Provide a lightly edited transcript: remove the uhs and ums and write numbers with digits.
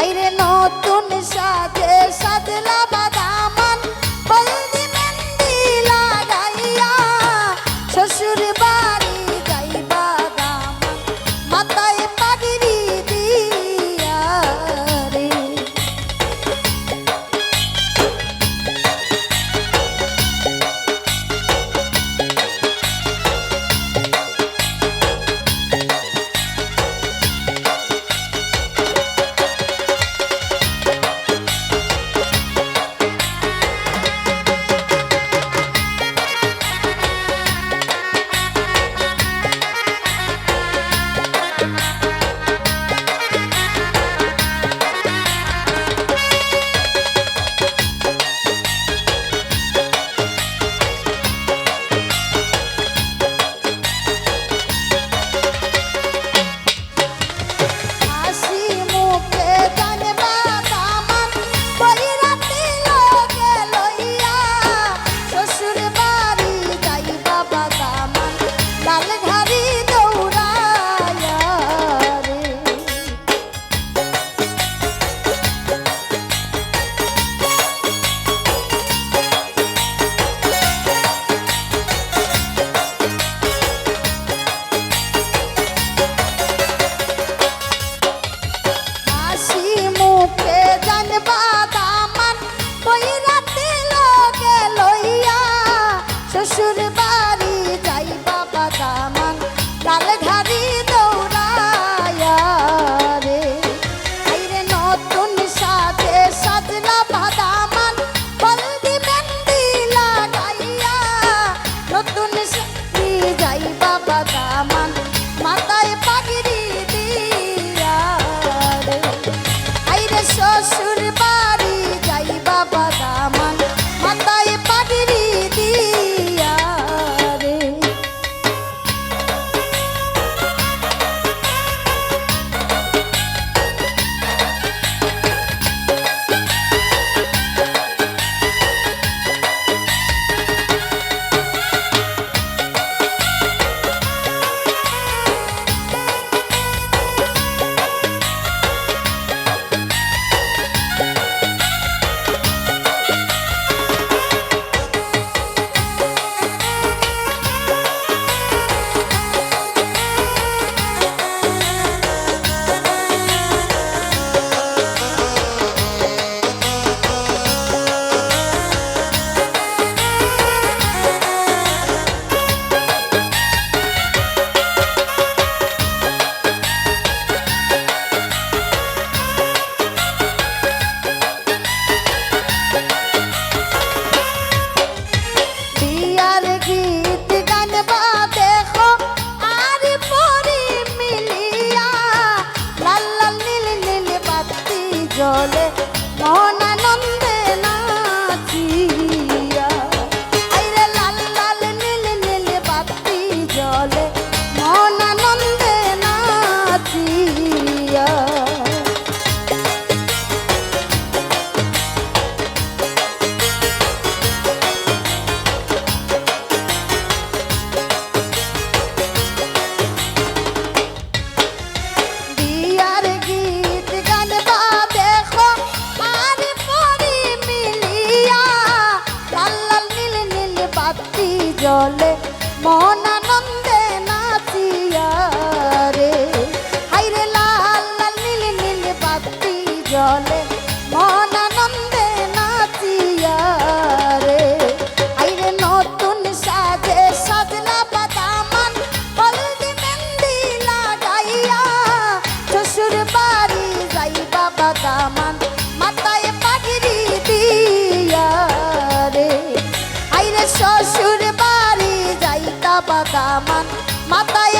আইরে নতুন সাজে সাজলা বাদামান হলদি মেহেন্দি লাগাইয়া শ্বশুর বাড়ি যাইবা দামান মাথায় পাগড়ি দিয়া রে। শ্বশুর বাড়ি যাইবা বাদামান লাল ঘাড়ি দৌড়াইয়া রে। আইরে নতুন সাজে সাজলা বাদামান হলদি মেহেন্দি লাগাইয়া নতুন সাজি যাইবা বাদামান মাথায় পাগড়ি দিয়া রে। আইরে শ্বশুর বাড়ি যাইবা বাদামান মাথায় পাগড়ি দিয়া রে। জলে মন আনন্দে নাচিয়া আইরে লাল লাল নীল নীল বাতি জলে মন আনন্দে নাচিয়া। জলে মন আনন্দে নাচিয়া রে। হাইরে লাল লাল নীল নীল বাতি জলে মন আনন্দে নাচিয়া রে। হাইরে নতুন সাজে সাজলা বাদামান হলদি মেহেন্দি লাগাইয়া শ্বশুর বাড়ি যাইবা বাদামান মাথায় পাগড়ি দিয়া রে। হাইরে শ্বশুর বাড়ি যাইতা বাদামান মাথায়